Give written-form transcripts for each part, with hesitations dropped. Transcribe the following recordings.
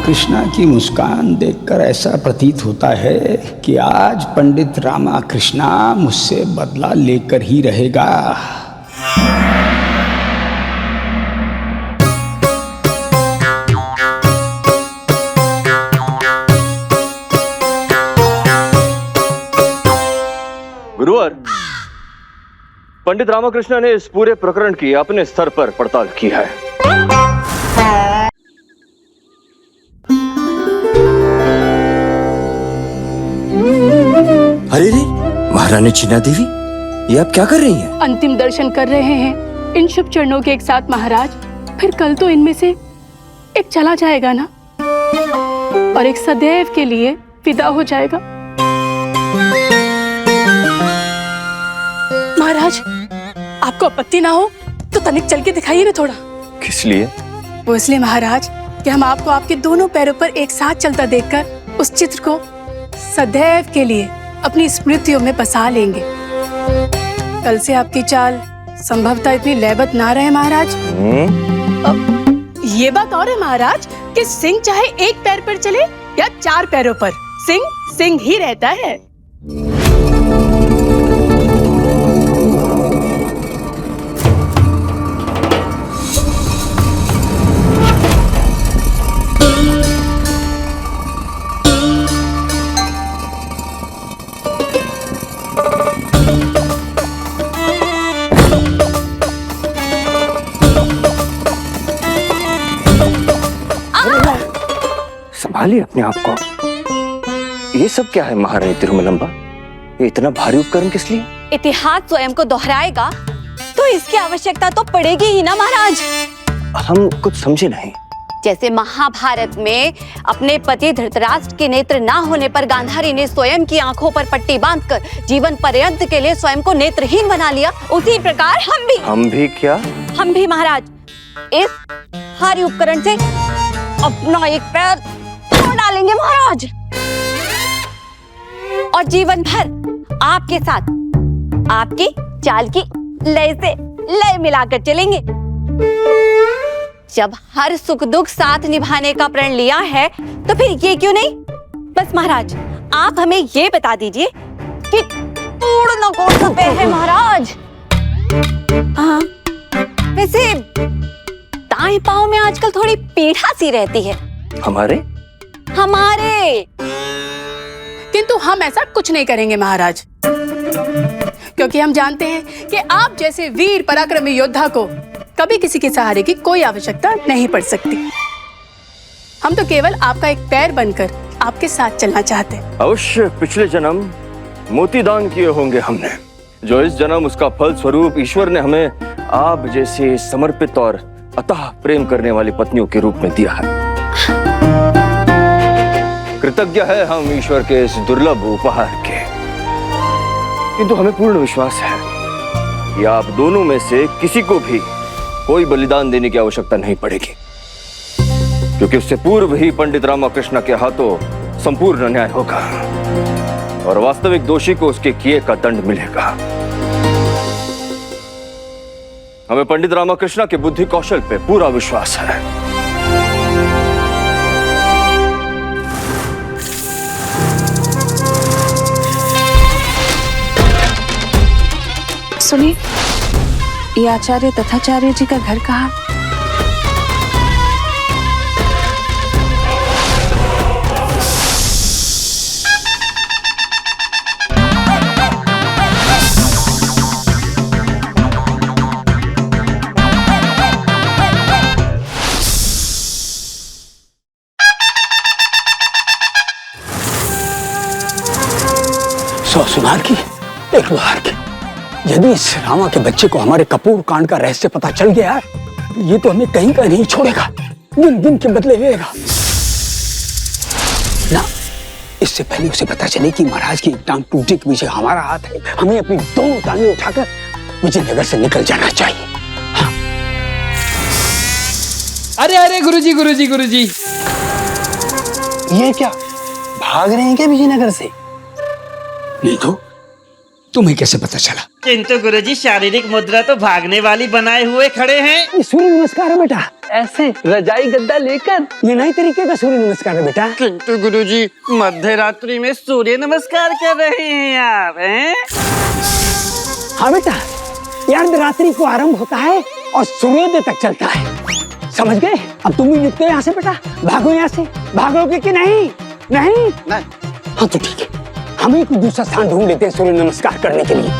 कृष्णा की मुस्कान देखकर ऐसा प्रतीत होता है कि आज पंडित रामकृष्णा मुझसे बदला लेकर ही रहेगा। गुरुवर, पंडित रामकृष्ण ने इस पूरे प्रकरण की अपने स्तर पर पड़ताल की है। अरे रे, महारानी चीना देवी, ये आप क्या कर रही हैं? अंतिम दर्शन कर रहे हैं इन शुभ चरणों के एक साथ महाराज। फिर कल तो इनमें से एक चला जाएगा ना, और एक सदैव के लिए विदा हो जाएगा। महाराज, आपको आपत्ति ना हो तो तनिक चल के दिखाइए ना थोड़ा। किस लिए? वो इसलिए महाराज कि हम आपको आपके दोनों पैरों पर एक साथ चलता देखकर उस चित्र को सदैव के लिए अपनी स्मृतियों में बसा लेंगे। कल से आपकी चाल संभवतः इतनी लयबत ना रहे महाराज। ये बात और है महाराज कि सिंह चाहे एक पैर पर चले या चार पैरों पर, सिंह सिंह ही रहता है। संभालिए अपने आप को। ये सब क्या है महारानी तिरुमलंबा? ये इतना भारी उपकरण किस लिए? इतिहास स्वयं को दोहराएगा तो इसकी आवश्यकता तो पड़ेगी ही ना महाराज। हम कुछ समझे नहीं। जैसे महाभारत में अपने पति धृतराष्ट्र के नेत्र ना होने पर गांधारी ने स्वयं की आंखों पर पट्टी बांधकर जीवन पर्यंत के लिए स्वयं को नेत्रहीन बना लिया, उसी प्रकार हम भी क्या? हम भी महाराज इस भारी उपकरण से अपना एक पैर तोड़ डालेंगे महाराज, और जीवन भर आपके साथ आपकी चाल की लय से लय मिलाकर चलेंगे। जब हर सुख दुख साथ निभाने का प्रण लिया है तो फिर ये क्यों नहीं? बस महाराज आप हमें ये बता दीजिए कि पूर्ण कौन सा पैर है महाराज? हाँ, वैसे दाएं पांव में आजकल थोड़ी पीड़ा सी रहती है। हमारे किंतु हम ऐसा कुछ नहीं करेंगे महाराज, क्योंकि हम जानते हैं कि आप जैसे वीर पराक्रमी योद्धा को कभी किसी के सहारे की कोई आवश्यकता नहीं पड़ सकती। हम तो केवल आपका एक पैर बनकर आपके साथ चलना चाहते हैं। अवश्य पिछले जन्म मोती दान किए होंगे हमने, जो इस जन्म उसका फल स्वरूप ईश्वर ने हमें आप जैसे समर्पित और अतः प्रेम करने वाली पत्नियों के रूप में दिया है। कृतज्ञ है हम ईश्वर के इस दुर्लभ उपहार के, किंतु हमें पूर्ण विश्वास है कि आप दोनों में से किसी को भी कोई बलिदान देने की आवश्यकता नहीं पड़ेगी, क्योंकि उससे पूर्व ही पंडित रामकृष्ण के हाथों संपूर्ण न्याय होगा और वास्तविक दोषी को उसके किए का दंड मिलेगा। हमें पंडित रामकृष्ण के बुद्धि कौशल पे पूरा विश्वास है। सुनिए, ये आचार्य तथाचार्य जी का घर कहाँ? सौ सुनार की एक लोहार की। यदि इस रामा के बच्चे को हमारे कपूर कांड का रहस्य पता चल गया है, ये तो हमें कहीं का नहीं छोड़ेगा, दिन दिन के बदले लेगा ना। इससे पहले उसे पता चले कि महाराज की टांग टूटने के पीछे हमारा हाथ है, हमें अपनी दोनों टांगें उठाकर विजयनगर से निकल जाना चाहिए। हाँ। अरे गुरुजी, ये क्या भाग रहे हैं क्या विजयनगर से? नहीं तो तुम्हें कैसे पता चला? किंतु गुरुजी शारीरिक मुद्रा तो भागने वाली बनाए हुए खड़े हैं। ये सूर्य नमस्कार है बेटा। ऐसे रजाई गद्दा लेकर। ये नए तरीके का सूर्य नमस्कार है बेटा। किंतु गुरुजी मध्य रात्रि में सूर्य नमस्कार कर रहे हैं आप हैं? हाँ बेटा, ये अर्धरात्रि को आरंभ होता है और सूर्योदय तक चलता है। समझ गए? अब तुम भी निकलो यहाँ से बेटा, भागो यहाँ से। भागोगे कि नहीं? नहीं? हाँ तो ठीक है, हम ही कोई दूसरा स्थान ढूंढ लेते हैं सूर्य नमस्कार करने के लिए।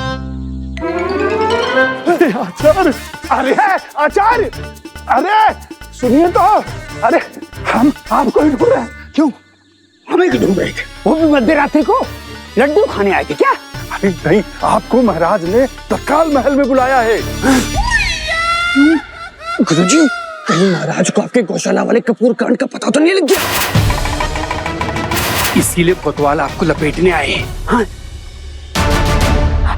आचार्य, अरे आचार्य, अरे सुनिए तो, अरे हम आपको ही ढूंढ रहे हैं। क्यों? हमें क्यों ढूंढ रहे थे? वो भी मध्य रात्रि को लड्डू खाने आए थे क्या? अरे नहीं, आपको महाराज ने तत्काल महल में बुलाया है। गुरुजी, कहीं महाराज को आपके गौशाला वाले कपूर कांड का पता तो नहीं लग गया? इसीलिए कोतवाल आपको लपेटने आए हैं। हाँ।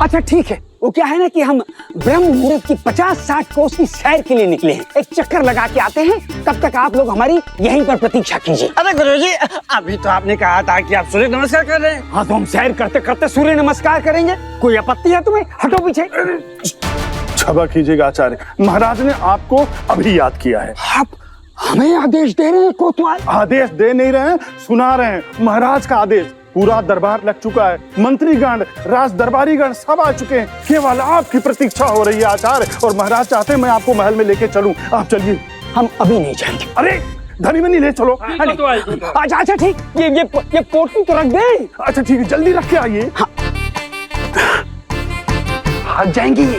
अच्छा ठीक है, वो क्या है ना कि हम ब्रह्म मुहूर्त की 50-60 कोस की सैर के लिए निकले हैं। एक चक्कर लगा के आते हैं, तब तक आप लोग हमारी यहीं पर प्रतीक्षा कीजिए। अरे गुरुजी, अभी तो आपने कहा था कि आप सूर्य नमस्कार कर रहे हैं। हाँ तो हम सैर करते करते सूर्य नमस्कार करेंगे। कोई आपत्ति है तुम्हें? हटो पीछे। क्षमा कीजिएगा आचार्य, महाराज ने आपको अभी याद किया है। आप हमें आदेश दे रहे हैं कोतवाल? आदेश दे नहीं रहे हैं, सुना रहे हैं महाराज का आदेश। पूरा दरबार लग चुका है, मंत्रीगण, राज दरबारीगण सब आ चुके हैं। केवल आपकी प्रतीक्षा हो रही है आचार्य, और महाराज चाहते हैं मैं आपको महल में लेके चलूं। आप चलिए। हम अभी नहीं जाएंगे। अरे धनी मनी ले चलो। अच्छा अच्छा ठीक, ये पोटली तो रख दे। अच्छा ठीक है, जल्दी रख के आइए। हाँ। भाग जाएंगी।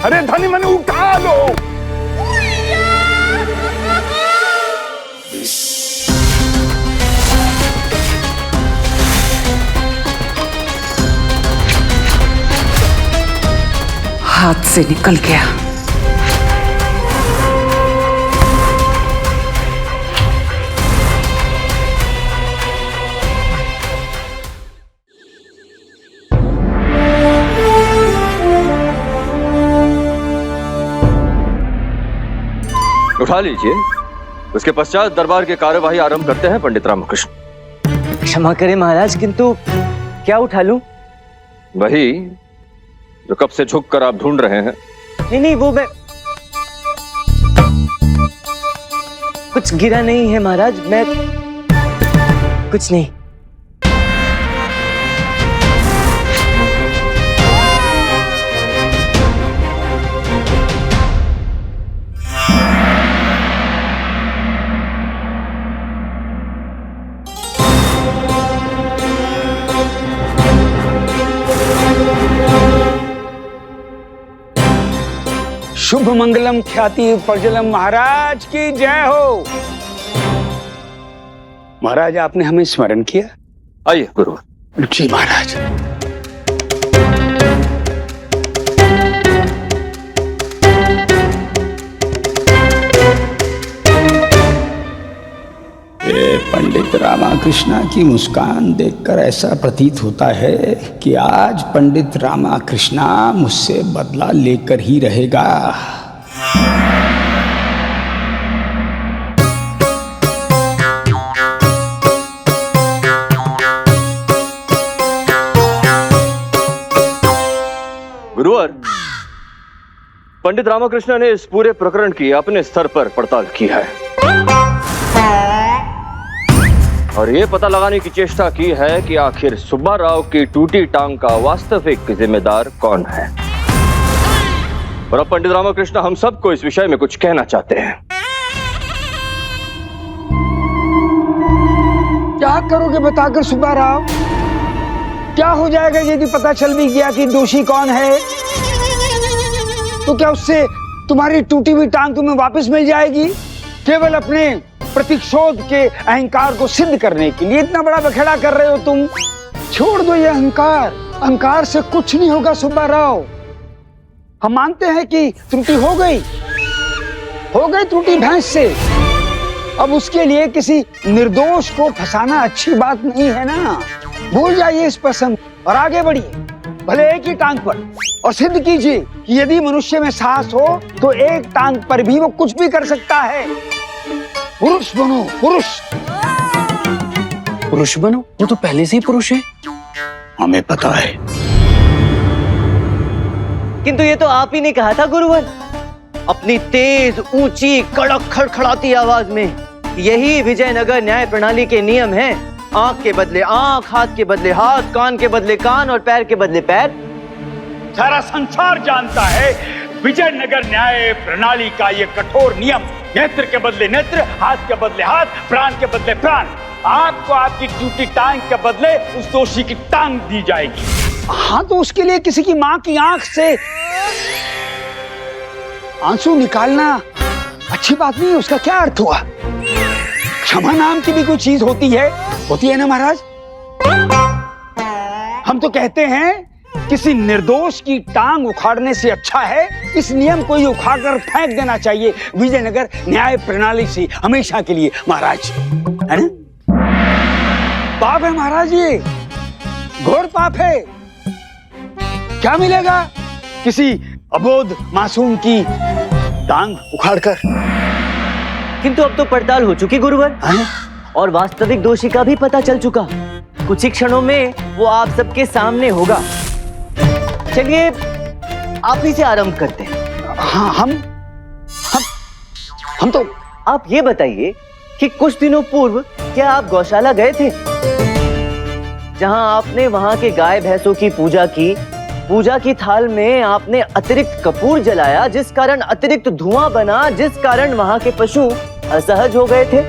अरे धनी मनी उठा लो। हाथ से निकल गया। उठा लीजिए। उसके पश्चात दरबार की कार्यवाही आरंभ करते हैं पंडित रामकृष्ण। क्षमा करें महाराज, किंतु क्या उठा लूं? वही जो कब से झुककर आप ढूंढ रहे हैं। नहीं, वो मैं कुछ गिरा नहीं है महाराज, मैं कुछ नहीं। शुभ मंगलम ख्याति प्रजलम महाराज की जय हो। महाराज आपने हमें स्मरण किया। आइए गुरु। जी महाराज। पंडित रामाकृष्णा की मुस्कान देखकर ऐसा प्रतीत होता है कि आज पंडित रामाकृष्णा मुझसे बदला लेकर ही रहेगा। गुरुवर, पंडित रामाकृष्णा ने इस पूरे प्रकरण की अपने स्तर पर पड़ताल की है और ये पता लगाने की चेष्टा की है कि आखिर सुब्बा राव की टूटी टांग का वास्तविक जिम्मेदार कौन है। और अब पंडित रामाकृष्ण हम सबको इस विषय में कुछ कहना चाहते हैं। क्या करोगे बताकर सुब्बा राव? क्या हो जाएगा यदि पता चल भी गया कि दोषी कौन है? तो क्या उससे तुम्हारी टूटी हुई टांग तुम्हें वापस मिल जाएगी? केवल अपने प्रतिशोध के अहंकार को सिद्ध करने के लिए इतना बड़ा बखेड़ा कर रहे हो तुम। छोड़ दो ये अहंकार। अहंकार से कुछ नहीं होगा सुब्बा राव। हम मानते हैं कि त्रुटि हो गई त्रुटि भैंस से। अब उसके लिए किसी निर्दोष को फंसाना अच्छी बात नहीं है ना। भूल जाइए इस प्रसंग और आगे बढ़िए, भले एक ही टांग पर। और सिद्ध कीजिए कि यदि मनुष्य में साहस हो तो एक टांग पर भी वो कुछ भी कर सकता है। पुरुष बनो, पुरुष। पुरुष बनो? वो तो पहले से ही पुरुष है। हमें पता है। किंतु ये तो आप ही ने कहा था गुरुवर, अपनी तेज ऊंची कड़क खड़खड़ाती आवाज में, यही विजयनगर न्याय प्रणाली के नियम हैं। आंख के बदले आंख, हाथ के बदले हाथ, कान के बदले कान और पैर के बदले पैर। सारा संसार जानता है विजयनगर न्याय प्रणाली का ये कठोर नियम, नेत्र के बदले नेत्र, हाथ के बदले हाथ, प्राण के बदले प्राण। आपको आपकी टूटी टांग के बदले उस दोषी की टांग दी जाएगी। हाँ, तो उसके लिए किसी की माँ की आंख से आंसू निकालना अच्छी बात नहीं है। उसका क्या अर्थ हुआ? क्षमा नाम की भी कोई चीज होती है ना महाराज? हम तो कहते हैं किसी निर्दोष की टांग उखाड़ने से अच्छा है इस नियम को ही उखाड़कर फेंक देना चाहिए विजयनगर न्याय प्रणाली से हमेशा के लिए महाराज, है ना? पाप है महाराज, ये घोर पाप है। क्या मिलेगा किसी अबोध मासूम की टांग उखाड़कर? किंतु अब तो पड़ताल हो चुकी गुरुवर, और वास्तविक दोषी का भी पता चल चुका। कुछ ही क्षणों में वो आप सबके सामने होगा। चलिए आप ही से आरंभ करते हैं। हाँ, हम तो आप ये बताइए कि कुछ दिनों पूर्व क्या आप गौशाला गए थे, जहां आपने वहां के गाय भैंसों की पूजा की? पूजा की थाल में आपने अतिरिक्त कपूर जलाया, जिस कारण अतिरिक्त धुआं बना, जिस कारण वहां के पशु असहज हो गए थे।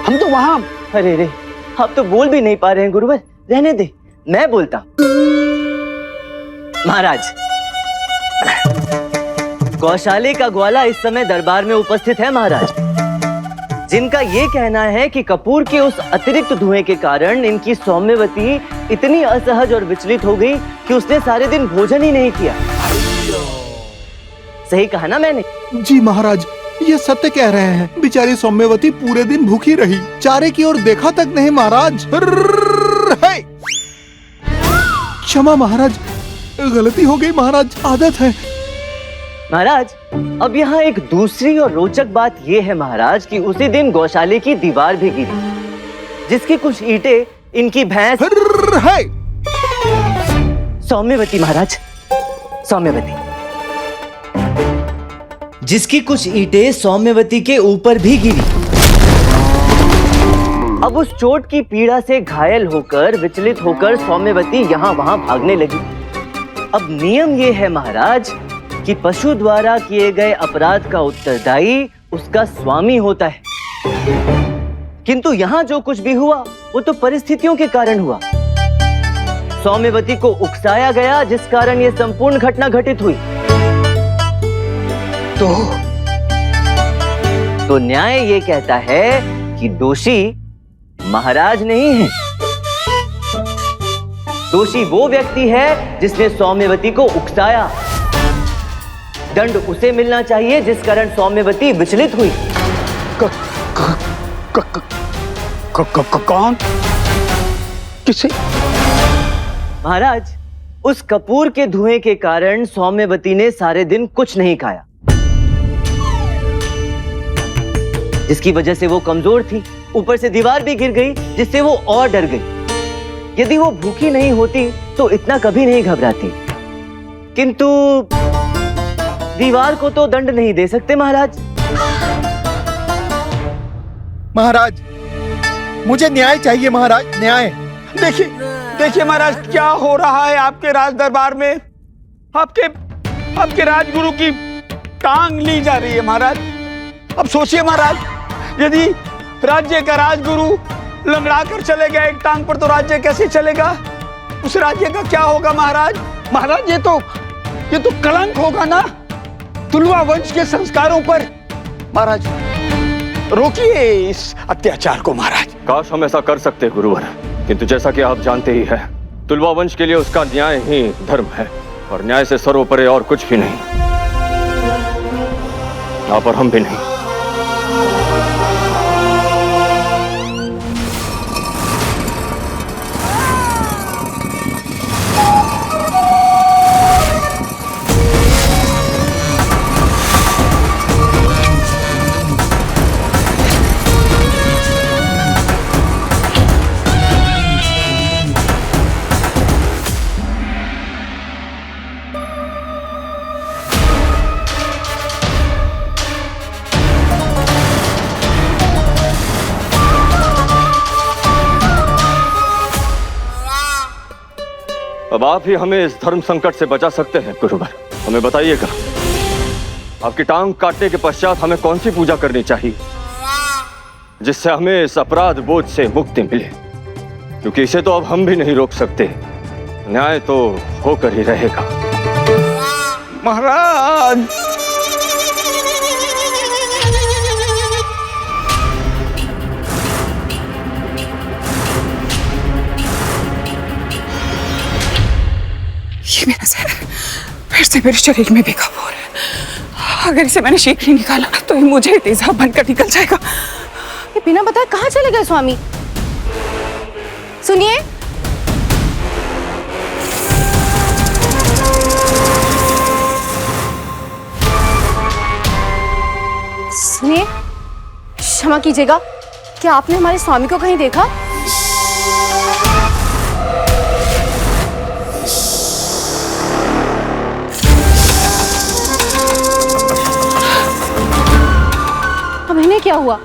हम तो वहां। अरे रे, आप तो बोल भी नहीं पा रहे हैं गुरुवर। रहने दे, मैं बोलता। महाराज, गौशाले का ग्वाला इस समय दरबार में उपस्थित है महाराज, जिनका ये कहना है कि कपूर के उस अतिरिक्त धुएं के कारण इनकी सौम्यवती इतनी असहज और विचलित हो गई कि उसने सारे दिन भोजन ही नहीं किया। सही कहा ना मैंने? जी महाराज, ये सत्य कह रहे हैं। बेचारी सौम्यवती पूरे दिन भूखी रही, चारे की ओर देखा तक नहीं महाराज। क्षमा महाराज, गलती हो गई महाराज, आदत है। महाराज, अब यहाँ एक दूसरी और रोचक बात यह है महाराज कि उसी दिन गौशाले की दीवार भी गिरी, जिसकी कुछ ईंटें इनकी भैंस है। सौम्यवती महाराज, सौम्यवती, जिसकी कुछ ईंटें सौम्यवती के ऊपर भी गिरी। अब उस चोट की पीड़ा से घायल होकर, विचलित होकर सौम्यवती यहाँ वहां भागने लगी। अब नियम ये है महाराज कि पशु द्वारा किए गए अपराध का उत्तरदायी उसका स्वामी होता है, किंतु यहाँ जो कुछ भी हुआ वो तो परिस्थितियों के कारण हुआ। सौम्यवती को उकसाया गया, जिस कारण ये संपूर्ण घटना घटित हुई। तो न्याय ये कहता है कि दोषी महाराज नहीं है, दोषी वो व्यक्ति है जिसने सौम्यवती को उकसाया। दंड उसे मिलना चाहिए जिस कारण सौम्यवती विचलित हुई। कौन? किसे? महाराज, उस कपूर के धुएं के कारण सौम्यवती ने सारे दिन कुछ नहीं खाया, जिसकी वजह से वो कमजोर थी। ऊपर से दीवार भी गिर गई, जिससे वो और डर गई। यदि वो भूखी नहीं होती तो इतना कभी नहीं घबराती। किंतु दीवार को तो दंड नहीं दे सकते महाराज। महाराज, मुझे न्याय चाहिए महाराज, न्याय। देखिए महाराज, क्या हो रहा है आपके राज दरबार में। आपके राजगुरु की टांग ली जा रही है महाराज। अब सोचिए महाराज, यदि राज्य का राजगुरु लंगड़ा कर चले गए एक टांग पर, तो राज्य कैसे चलेगा? उस राज्य का क्या होगा महाराज? महाराज, ये तो कलंक होगा ना तुलवा वंश के संस्कारों पर। महाराज, रोकिए इस अत्याचार को महाराज। काश हम ऐसा कर सकते गुरुवर, किंतु जैसा कि आप जानते ही हैं, तुलवा वंश के लिए उसका न्याय ही धर्म है, और न्याय से सर्वोपरि और कुछ भी नहीं। आप और हम भी नहीं। अब आप ही हमें इस धर्म संकट से बचा सकते हैं गुरुवर। हमें बताइएगा, आपकी टांग काटने के पश्चात हमें कौन सी पूजा करनी चाहिए जिससे हमें इस अपराध बोझ से मुक्ति मिले, क्योंकि इसे तो अब हम भी नहीं रोक सकते। न्याय तो होकर ही रहेगा। महाराज, ये मेरा जहर फिर से मेरे शरीर में बेकाबू हो रहा है। अगर इसे मैंने शीघ्र ही निकाला तो ये मुझे तेजाब बनकर निकल जाएगा। ये बिना बताए कहाँ चले गए स्वामी? सुनिए, सुनिए, क्षमा कीजिएगा, क्या आपने हमारे स्वामी को कहीं देखा? अब इन्हें क्या हुआ?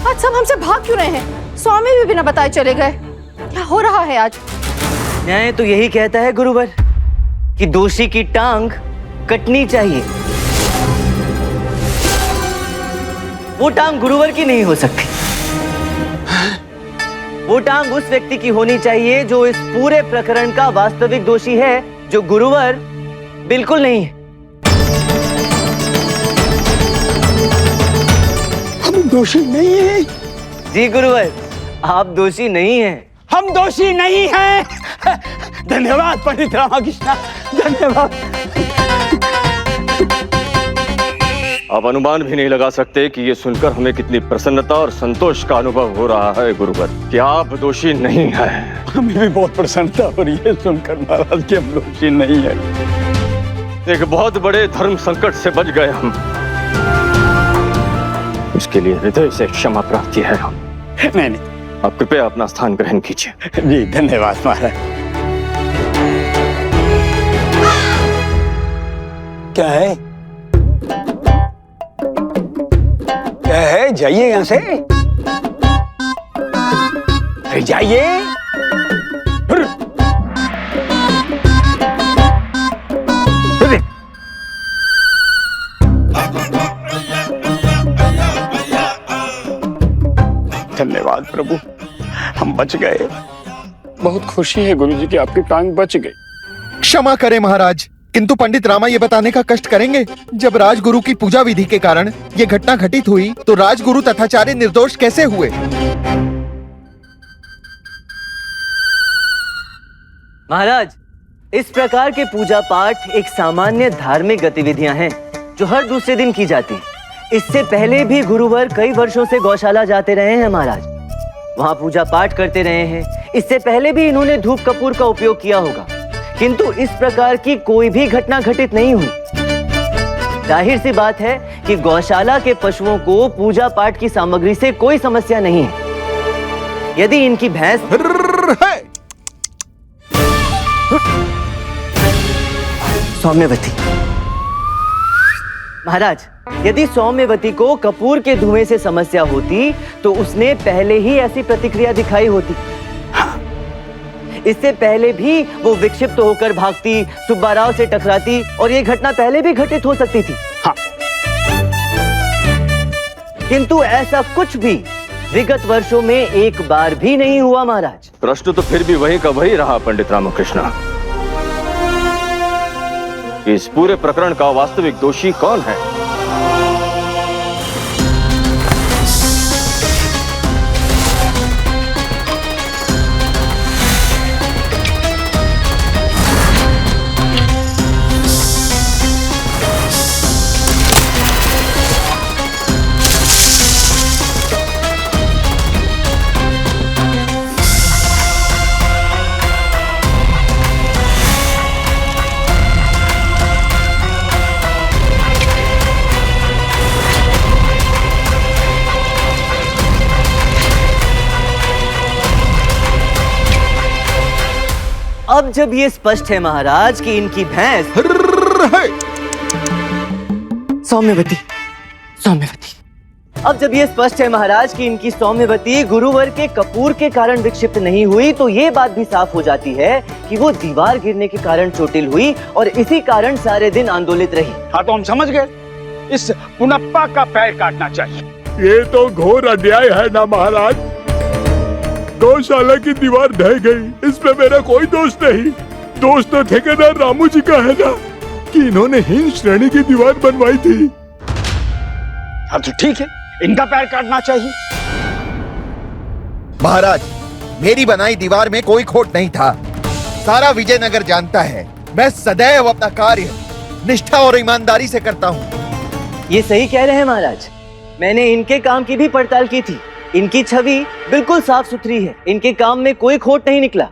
आज सब हमसे भाग क्यों रहे हैं? स्वामी भी बिना बताए चले गए। क्या हो रहा है आज? न्याय तो यही कहता है गुरुवर कि दोषी की टांग कटनी चाहिए। वो टांग गुरुवर की नहीं हो सकती। वो टांग उस व्यक्ति की होनी चाहिए जो इस पूरे प्रकरण का वास्तविक दोषी है, जो गुरुवर बिल्कुल नहीं है। हम दोषी नहीं हैं। जी गुरुवर, आप दोषी नहीं हैं। हम दोषी नहीं हैं। धन्यवाद पंडित रामाकृष्ण, धन्यवाद। आप अनुमान भी नहीं लगा सकते कि ये सुनकर हमें कितनी प्रसन्नता और संतोष का अनुभव हो रहा है गुरुवर, कि आप दोषी नहीं हैं। हमें भी बहुत प्रसन्नता हो रही है सुनकर महाराज कि हम दोषी नहीं है। एक बहुत बड़े धर्म संकट से बच गए हम। इसके लिए हृदय से क्षमा प्रार्थी है हम। नहीं, आप कृपया अपना स्थान ग्रहण कीजिए। जी धन्यवाद महाराज। क्या है? क्या है? जाइए यहां से, जाइए। धन्यवाद प्रभु, हम बच गए। बहुत खुशी है गुरुजी कि आपकी टांग बच गई। क्षमा करें महाराज, किंतु पंडित रामा ये बताने का कष्ट करेंगे, जब राजगुरु की पूजा विधि के कारण ये घटना घटित हुई तो राजगुरु तथाचार्य निर्दोष कैसे हुए? महाराज, इस प्रकार के पूजा पाठ एक सामान्य धार्मिक गतिविधियां हैं जो हर दूसरे दिन की जाती हैं। इससे पहले भी गुरुवर कई वर्षों से गौशाला जाते रहे हैं महाराज, वहां पूजा पाठ करते रहे हैं। इससे पहले भी इन्होंने धूप कपूर का उपयोग किया होगा, किंतु इस प्रकार की कोई भी घटना घटित नहीं हुई। जाहिर सी बात है कि गौशाला के पशुओं को पूजा पाठ की सामग्री से कोई समस्या नहीं है। यदि इनकी भैंस सौम्यवती, महाराज, यदि सौम्यवती को कपूर के धुएं से समस्या होती तो उसने पहले ही ऐसी प्रतिक्रिया दिखाई होती। इससे पहले भी वो विक्षिप्त होकर भागती, सुब्बाराव से टकराती और ये घटना पहले भी घटित हो सकती थी। हाँ। किंतु ऐसा कुछ भी विगत वर्षों में एक बार भी नहीं हुआ महाराज। प्रश्न तो फिर भी वही का वही रहा पंडित रामकृष्ण, इस पूरे प्रकरण का वास्तविक दोषी कौन है? अब जब ये स्पष्ट है महाराज कि इनकी भैंस सौम्यवती, सौम्यवती, अब जब ये स्पष्ट है महाराज कि इनकी सौम्यवती गुरुवर के कपूर के कारण विक्षिप्त नहीं हुई, तो ये बात भी साफ हो जाती है कि वो दीवार गिरने के कारण चोटिल हुई और इसी कारण सारे दिन आंदोलित रही। हाँ तो हम समझ गए, इस पुनप्पा का पैर काटना चाहिए। ये तो घोर अन्याय है ना महाराज। गौशाला की दीवार ढह गई, इसमें मेरा कोई दोष नहीं। दोष तो ठेकेदार रामू जी का है ना कि इन्होंने हीन श्रेणी की दीवार बनवाई थी। हाँ तो ठीक है, इनका पैर काटना चाहिए। महाराज, मेरी बनाई दीवार में कोई खोट नहीं था। सारा विजयनगर जानता है मैं सदैव अपना कार्य निष्ठा और ईमानदारी से करता हूँ। ये सही कह रहे हैं महाराज, मैंने इनके काम की भी पड़ताल की थी। इनकी छवि बिल्कुल साफ सुथरी है, इनके काम में कोई खोट नहीं निकला।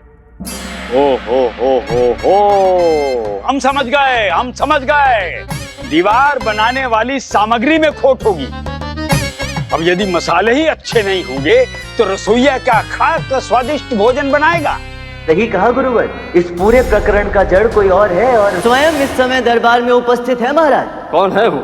हो, हम समझ गए। दीवार बनाने वाली सामग्री में खोट होगी। अब यदि मसाले ही अच्छे नहीं होंगे तो रसोईया क्या खाकर स्वादिष्ट भोजन बनाएगा। सही कहा गुरुवर, इस पूरे प्रकरण का जड़ कोई और है और स्वयं इस समय दरबार में उपस्थित है महाराज। कौन है वो?